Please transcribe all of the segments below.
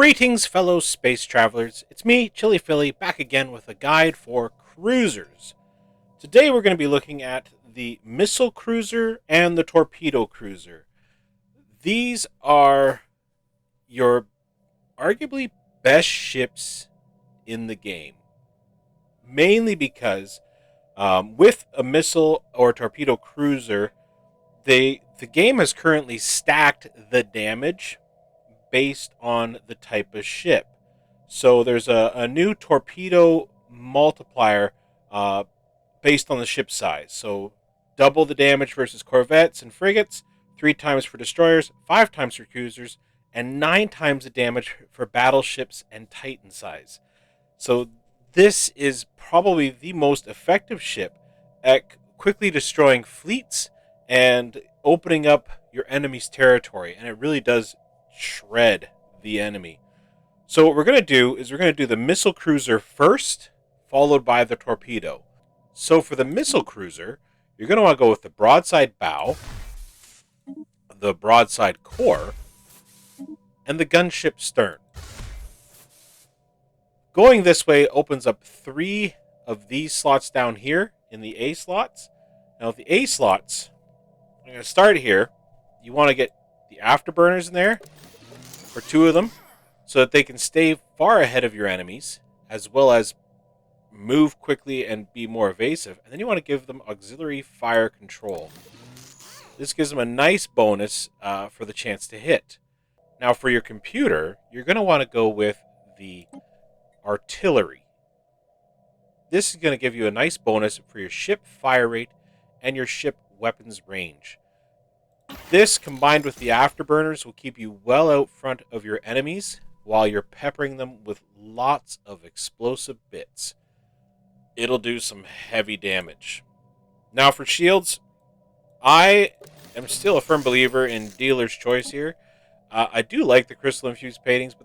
Greetings, fellow space travelers. It's me, Chili Philly, back again with a guide for cruisers. Today we're going to be looking at the missile cruiser and the torpedo cruiser. These are your arguably best ships in the game. Mainly because with a missile or torpedo cruiser, the game has currently stacked the damage based on the type of ship. So there's a new torpedo multiplier based on the ship size. So double the damage versus corvettes and frigates, 3 times for destroyers, 5 times for cruisers, and 9 times the damage for battleships and Titan size. So this is probably the most effective ship at quickly destroying fleets and opening up your enemy's territory, and it really does shred the enemy. So what we're going to do is we're going to do the missile cruiser first, followed by the torpedo. So for the missile cruiser, you're going to want to go with the broadside bow, the broadside core, and the gunship stern. Going this way opens up 3 of these slots down here in the A slots. Now with the A slots, I'm going to start here. You want to get the afterburners in there for 2 of them so that they can stay far ahead of your enemies as well as move quickly and be more evasive. And then you want to give them auxiliary fire control. This gives them a nice bonus for the chance to hit. Now for your computer, you're going to want to go with the artillery. This is going to give you a nice bonus for your ship fire rate and your ship weapons range. This, combined with the afterburners, will keep you well out front of your enemies while you're peppering them with lots of explosive bits. It'll do some heavy damage. Now for shields, I am still a firm believer in dealer's choice here. I do like the crystal-infused platings,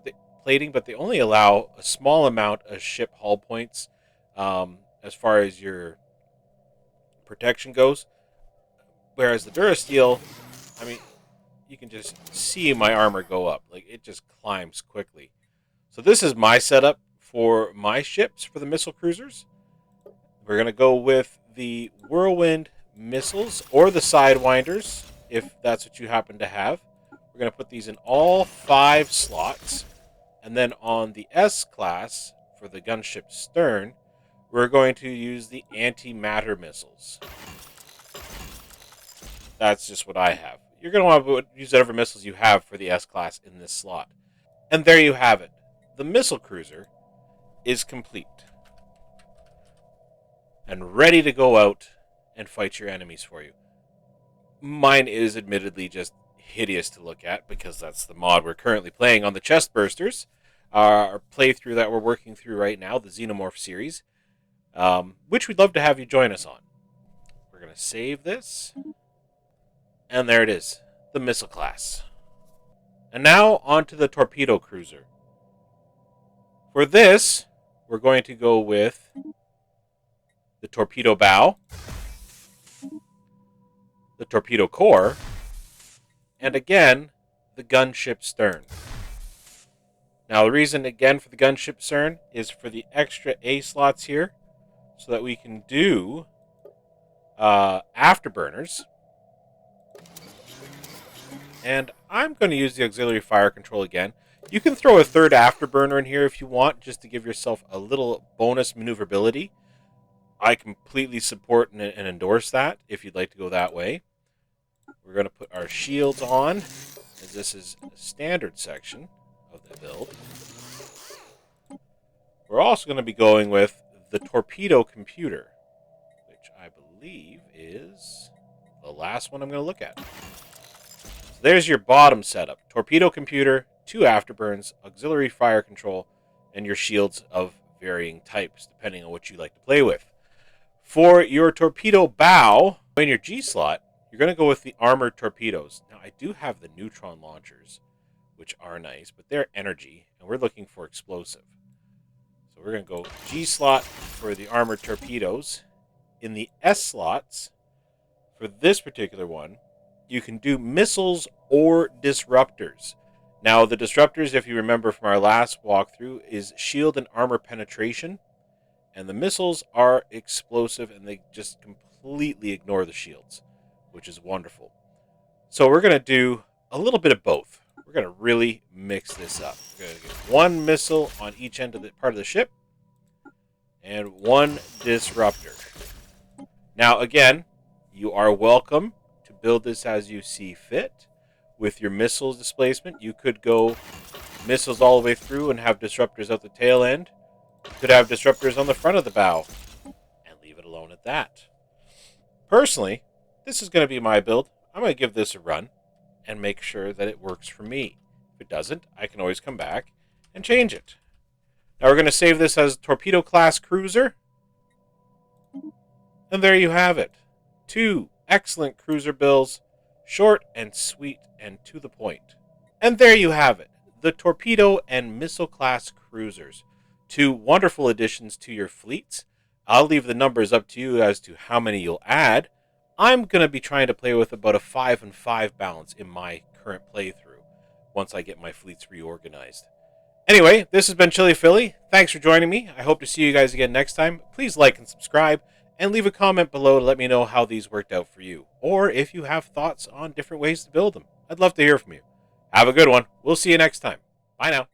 but they only allow a small amount of ship hull points as far as your protection goes. Whereas the Durasteel, I mean, you can just see my armor go up. Like, it just climbs quickly. So this is my setup for my ships for the missile cruisers. We're going to go with the Whirlwind missiles or the Sidewinders, if that's what you happen to have. We're going to put these in all 5 slots. And then on the S-class, for the gunship stern, we're going to use the antimatter missiles. That's just what I have. You're going to want to use whatever missiles you have for the S-Class in this slot. And there you have it. The missile cruiser is complete. And ready to go out and fight your enemies for you. Mine is admittedly just hideous to look at because that's the mod we're currently playing on the Chest Bursters. Our playthrough that we're working through right now, the Xenomorph series, which we'd love to have you join us on. We're going to save this. And there it is, the missile class. And now on to the torpedo cruiser. For this, we're going to go with the torpedo bow, the torpedo core, and again, the gunship stern. Now the reason again for the gunship stern is for the extra A slots here, so that we can do afterburners. And I'm going to use the auxiliary fire control again. You can throw a 3rd afterburner in here if you want, just to give yourself a little bonus maneuverability. I completely support and endorse that, if you'd like to go that way. We're going to put our shields on, as this is a standard section of the build. We're also going to be going with the torpedo computer, which I believe is the last one I'm going to look at. There's your bottom setup. Torpedo computer, 2 afterburns, auxiliary fire control, and your shields of varying types, depending on what you like to play with. For your torpedo bow, in your G slot, you're going to go with the armored torpedoes. Now, I do have the neutron launchers, which are nice, but they're energy, and we're looking for explosive. So we're going to go G slot for the armored torpedoes. In the S slots, for this particular one, you can do missiles or disruptors. Now, the disruptors, if you remember from our last walkthrough, is shield and armor penetration. And the missiles are explosive, and they just completely ignore the shields, which is wonderful. So we're going to do a little bit of both. We're going to really mix this up. We're going to get one missile on each end of the part of the ship, and one disruptor. Now, again, you are welcome to build this as you see fit. With your missiles displacement, you could go missiles all the way through and have disruptors at the tail end. You could have disruptors on the front of the bow and leave it alone at that. Personally, this is going to be my build. I'm going to give this a run and make sure that it works for me. If it doesn't, I can always come back and change it. Now we're going to save this as torpedo class cruiser. And there you have it. 2 excellent cruiser builds, short and sweet and to the point. And there you have it. The torpedo and missile class cruisers. 2 wonderful additions to your fleets. I'll leave the numbers up to you as to how many you'll add. I'm going to be trying to play with about a 5 and 5 balance in my current playthrough once I get my fleets reorganized. Anyway, this has been Chili Philly. Thanks for joining me. I hope to see you guys again next time. Please like and subscribe, and leave a comment below to let me know how these worked out for you, or if you have thoughts on different ways to build them. I'd love to hear from you. Have a good one. We'll see you next time. Bye now.